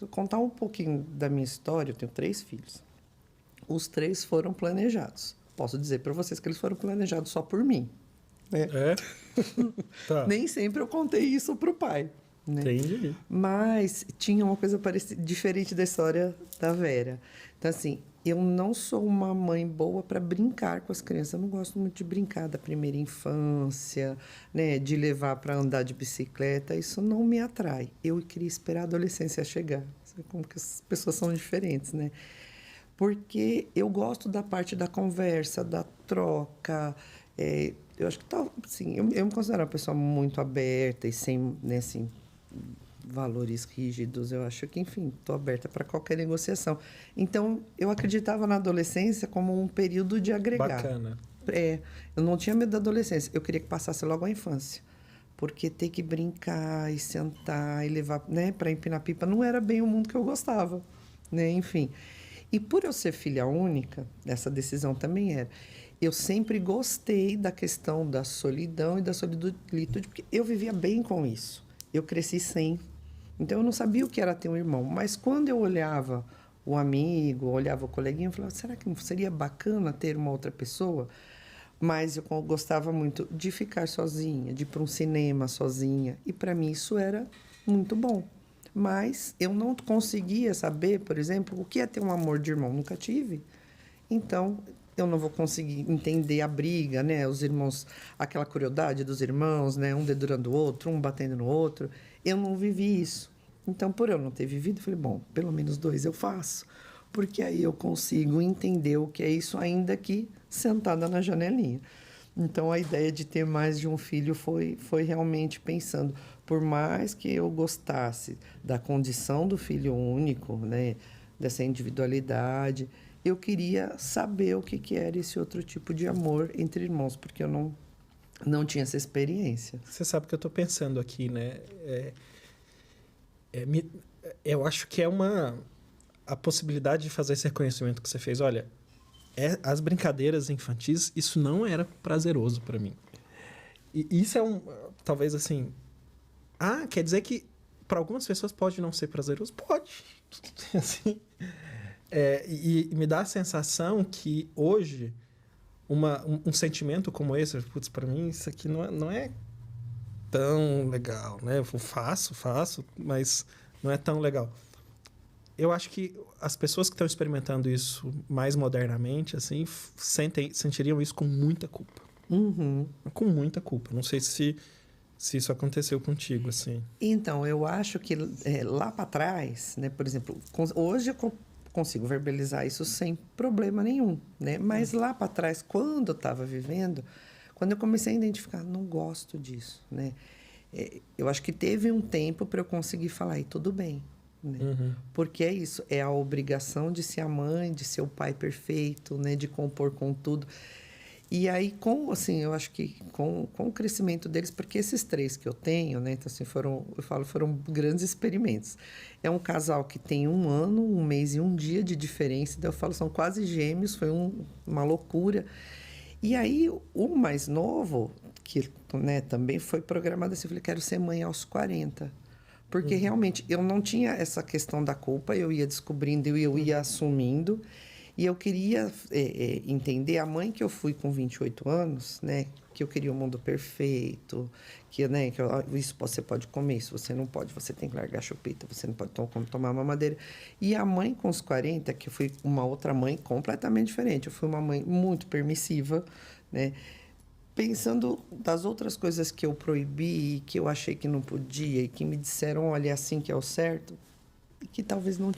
Se eu contar um pouquinho da minha história, eu tenho 3 filhos. Os 3 foram planejados. Posso dizer para vocês que eles foram planejados só por mim, né? É? Tá. Nem sempre eu contei isso pro pai, né? Entendi. Mas tinha uma coisa diferente da história da Vera. Então, assim, eu não sou uma mãe boa para brincar com as crianças. Eu não gosto muito de brincar da primeira infância, né? De levar para andar de bicicleta. Isso não me atrai. Eu queria esperar a adolescência chegar. Sabe como que as pessoas são diferentes, né? Porque eu gosto da parte da conversa, da troca. Eu acho que assim, eu me considero uma pessoa muito aberta e sem, né, assim, valores rígidos. Eu acho que, enfim, estou aberta para qualquer negociação. Então, eu acreditava na adolescência como um período de agregar. Bacana. Eu não tinha medo da adolescência. Eu queria que passasse logo a infância. Porque ter que brincar e sentar e levar, né, para empinar pipa não era bem o mundo que eu gostava, né? Enfim. E por eu ser filha única, essa decisão também era. Eu sempre gostei da questão da solidão e da solitude, porque eu vivia bem com isso. Eu cresci sem. Então eu não sabia o que era ter um irmão. Mas quando eu olhava o amigo, olhava o coleguinha, eu falava, será que não seria bacana ter uma outra pessoa? Mas eu gostava muito de ficar sozinha, de ir para um cinema sozinha. E para mim isso era muito bom. Mas eu não conseguia saber, por exemplo, o que é ter um amor de irmão. Nunca tive. Então, eu não vou conseguir entender a briga, né? Os irmãos, aquela crueldade dos irmãos, né? Um dedurando o outro, um batendo no outro. Eu não vivi isso. Então, por eu não ter vivido, eu falei, bom, pelo menos 2 eu faço. Porque aí eu consigo entender o que é isso, ainda que sentada na janelinha. Então, a ideia de ter mais de um filho foi realmente pensando, por mais que eu gostasse da condição do filho único, né, dessa individualidade, eu queria saber o que era esse outro tipo de amor entre irmãos, porque eu não tinha essa experiência. Você sabe que eu estou pensando aqui, né? Eu acho que a possibilidade de fazer esse reconhecimento que você fez. Olha, as brincadeiras infantis, isso não era prazeroso para mim. E isso talvez assim... quer dizer que para algumas pessoas pode não ser prazeroso? Pode. Assim, e me dá a sensação que hoje um sentimento como esse, putz, para mim isso aqui não é tão legal, né? Eu faço, mas não é tão legal. Eu acho que as pessoas que estão experimentando isso mais modernamente, assim, sentiriam isso com muita culpa. Uhum. Com muita culpa. Não sei se isso aconteceu contigo, assim. Então, eu acho que lá para trás, né, por exemplo, hoje eu consigo verbalizar isso sem problema nenhum, né? Mas lá para trás, quando eu estava vivendo, quando eu comecei a identificar, não gosto disso, né? Eu acho que teve um tempo para eu conseguir falar, e tudo bem, né? Uhum. Porque é isso, é a obrigação de ser a mãe, de ser o pai perfeito, né? De compor com tudo. E aí, eu acho que com o crescimento deles, porque esses 3 que eu tenho, né? Então, assim, foram grandes experimentos. É um casal que tem 1 ano, 1 mês e 1 dia de diferença. Então, eu falo, são quase gêmeos, foi uma loucura. E aí, o mais novo, que, né, também foi programado assim, eu falei, quero ser mãe aos 40. Porque realmente eu não tinha essa questão da culpa, eu ia descobrindo, eu ia assumindo. E eu queria entender a mãe que eu fui com 28 anos, né? Que eu queria um mundo perfeito, né, isso você pode comer, isso você não pode, você tem que largar a chupeta, você não pode tomar mamadeira. E a mãe com os 40, que eu fui uma outra mãe completamente diferente. Eu fui uma mãe muito permissiva, né? Pensando das outras coisas que eu proibi e que eu achei que não podia e que me disseram, olha, é assim que é o certo, e que talvez não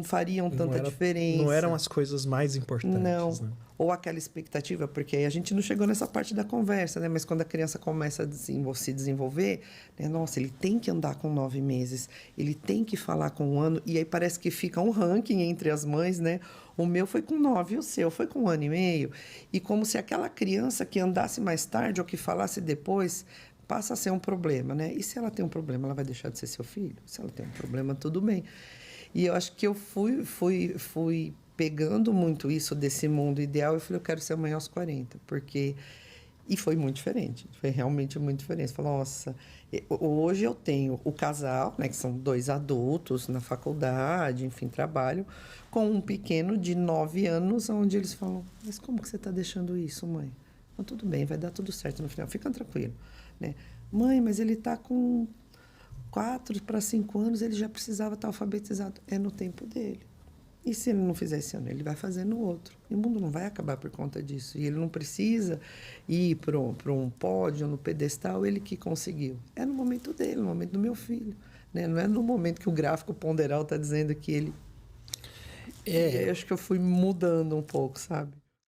fariam tanta diferença. Não eram as coisas mais importantes. Não. Né? Ou aquela expectativa, porque aí a gente não chegou nessa parte da conversa, né? Mas quando a criança começa a se desenvolver, né? Nossa, ele tem que andar com 9 meses, ele tem que falar com 1 ano, e aí parece que fica um ranking entre as mães, né? O meu foi com 9 e o seu foi com 1 ano e meio. E como se aquela criança que andasse mais tarde ou que falasse depois passa a ser um problema, né? E se ela tem um problema, ela vai deixar de ser seu filho? Se ela tem um problema, tudo bem. E eu acho que eu fui pegando muito isso desse mundo ideal. Eu falei, eu quero ser mãe aos 40, porque E foi muito diferente, foi realmente muito diferente. Falei, nossa, hoje eu tenho o casal, né, que são 2 adultos na faculdade, enfim, trabalho, com um pequeno de 9 anos, onde eles falam, mas como que você está deixando isso, mãe? Não, tudo bem, vai dar tudo certo no final, fica tranquilo, né? Mãe, mas ele está com 4 para 5 anos, ele já precisava estar alfabetizado. É no tempo dele. E se ele não fizer esse ano, ele vai fazer no outro. E o mundo não vai acabar por conta disso. E ele não precisa ir para um pódio, no pedestal, ele que conseguiu. É no momento dele, no momento do meu filho. Né? Não é no momento que o gráfico ponderal está dizendo que ele... Eu acho que eu fui mudando um pouco, sabe?